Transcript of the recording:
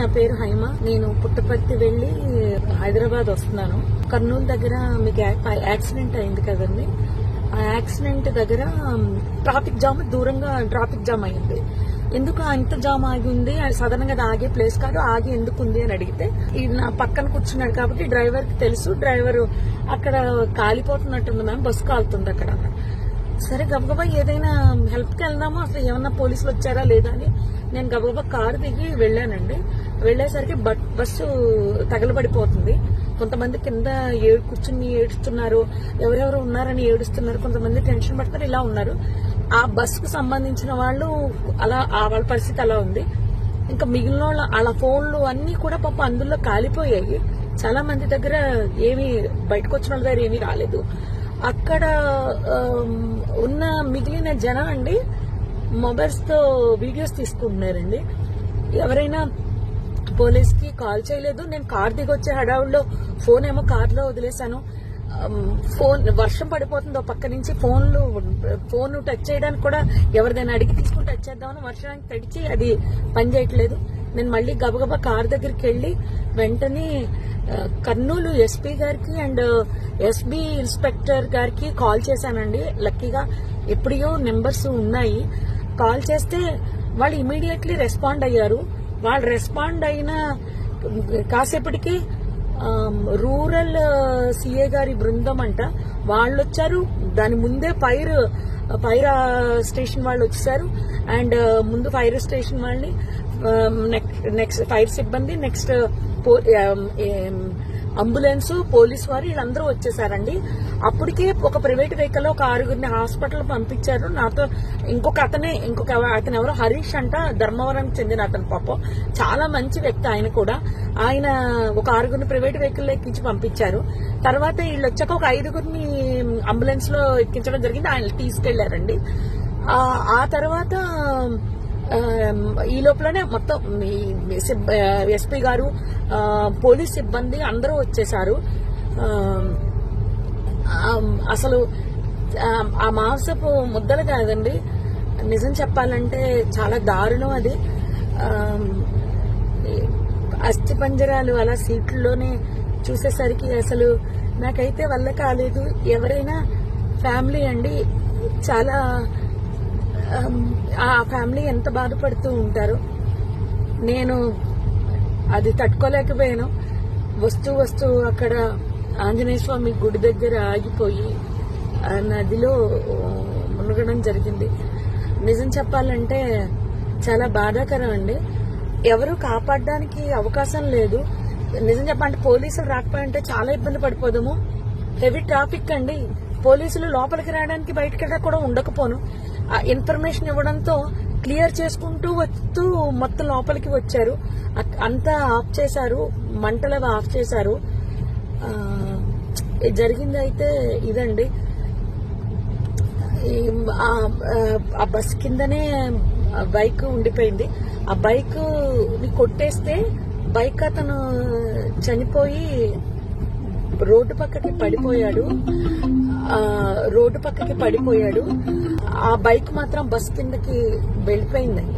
నా పేరు హైమ. నేను పుట్టపర్తి వెళ్లి హైదరాబాద్ వస్తున్నాను. కర్నూలు దగ్గర మీకు యాక్సిడెంట్ అయింది కదండి. ఆ యాక్సిడెంట్ దగ్గర ట్రాఫిక్ జామ్, దూరంగా ట్రాఫిక్ జామ్ అయింది. ఎందుకు ఇంత జామ్ ఆగి ఉంది? సాధారణంగా అది ఆగే ప్లేస్ కాదు. ఆగి ఎందుకు ఉంది అని అడిగితే, నా పక్కన కూర్చున్నాడు కాబట్టి డ్రైవర్ కి తెలుసు. డ్రైవర్ అక్కడ కాలిపోతున్నట్టుంది మ్యామ్, బస్సు కాలుతుంది అక్కడ. సరే గబగబా ఏదైనా హెల్ప్ కి వెళ్దామా, అసలు ఏమన్నా పోలీసులు వచ్చారా లేదా అని నేను గబగబా కారు దిగి వెళ్లానండి. వెళ్లేసరికి బస్సు తగలబడిపోతుంది. కొంతమంది కింద కూర్చుని ఏడుస్తున్నారు, ఎవరెవరు ఉన్నారని ఏడుస్తున్నారు, కొంతమంది టెన్షన్ పడుతున్నారు, ఇలా ఉన్నారు. ఆ బస్సుకు సంబంధించిన వాళ్ళు అలా, వాళ్ళ పరిస్థితి అలా ఉంది. ఇంకా మిగిలిన వాళ్ళ ఫోన్లు అన్ని కూడా పాప అందులో కాలిపోయాయి. చాలా మంది దగ్గర ఏమి బయటకు వచ్చిన వాళ్ళ దగ్గర ఏమీ రాలేదు. అక్కడ ఉన్న మిగిలిన జనం అండి మొబైల్స్ తో వీడియోస్ తీసుకుంటున్నారండి. ఎవరైనా పోలీస్ కి కాల్ చేయలేదు. నేను కార్ దిగి వచ్చే హడావుల్లో ఫోన్ ఏమో కార్ లో వదిలేశాను. వర్షం పడిపోతుంది పక్క నుంచి. ఫోన్ టచ్ చేయడానికి కూడా ఎవరిదైనా అడిగి తీసుకుని టచ్ చేద్దామని వర్షానికి తడిచి అది పనిచేయట్లేదు. నేను మళ్ళీ గబగబా కార్ దగ్గరికి వెళ్లి వెంటనే కర్నూలు ఎస్పీ గారికి అండ్ ఎస్బీ ఇన్స్పెక్టర్ గారికి కాల్ చేశానండి. లక్కీగా ఎప్పుడో నెంబర్స్ ఉన్నాయి. కాల్ చేస్తే వాళ్ళు ఇమీడియట్లీ రెస్పాండ్ అయ్యారు. వాళ్ళు రెస్పాండ్ అయిన కాసేపటికి రూరల్ సిఏ గారి బృందం అంట వాళ్ళు వచ్చారు. దాని ముందే ఫైర్ స్టేషన్ వాళ్ళు వచ్చేసారు. అండ్ ముందు ఫైర్ స్టేషన్ వాళ్ళని, నెక్స్ట్ ఫైర్ సిబ్బంది, నెక్స్ట్ అంబులెన్స్, పోలీసు వారు వీళ్ళందరూ వచ్చేసారండి. అప్పటికే ఒక ప్రైవేట్ వెహికల్ ఒక 6గురిని హాస్పిటల్ పంపించారు. నాతో ఇంకొక అతను ఎవరో హరీష్ అంట, ధర్మవరానికి చెందిన అతను. పాపం చాలా మంచి వ్యక్తి ఆయన కూడా. ఆయన ఒక 6గురిని ప్రైవేట్ వెహికల్ ఎక్కించి పంపించారు. తర్వాత వీళ్ళు వచ్చాక ఒక 5గురిని అంబులెన్స్ లో ఎక్కించడం జరిగింది. ఆయన తీసుకెళ్లారండి. ఆ తర్వాత ఈ లోపలనే మొత్తం ఎస్పీ గారు, పోలీస్ సిబ్బంది అందరూ వచ్చేసారు. అసలు ఆ మాంసపు ముద్దలు కాదండి, నిజం చెప్పాలంటే చాలా దారుణం అది. అస్థి పంజరాలు అలా సీట్లలోనే చూసేసరికి అసలు నాకైతే వల్ల కాలేదు. ఎవరైనా ఫ్యామిలీ అండి, చాలా ఆ ఫ్యామిలీ ఎంత బాధపడుతూ ఉంటారు. నేను అది తట్టుకోలేకపోయాను. వస్తూ అక్కడ ఆంజనేయ స్వామి గుడి దగ్గర ఆగిపోయి నదిలో మునగడం జరిగింది. నిజం చెప్పాలంటే చాలా బాధాకరం అండి. ఎవరు కాపాడడానికి అవకాశం లేదు. నిజం చెప్పాలంటే పోలీసులు రాకపోయింటే చాలా ఇబ్బంది పడిపోదాము. హెవీ ట్రాఫిక్ అండి. పోలీసులు లోపలికి రావడానికి బయటకి కూడా ఉండకపోను. ఇన్ఫర్మేషన్ ఇవ్వడంతో క్లియర్ చేసుకుంటూ వస్తూ మొత్తం లోపలికి వచ్చారు. అంతా ఆఫ్ చేశారు, మంటలు ఆఫ్ చేశారు. జరిగింది అయితే ఇదండి. ఆ బస్ కిందనే బైక్ ఉండిపోయింది. ఆ బైక్ ని కొట్టేస్తే బైక్ అతను చనిపోయి రోడ్డు పక్కకి పడిపోయాడు. ఆ బైక్ మాత్రం బస్ కిందకి వెళ్ళిపోయిందండి.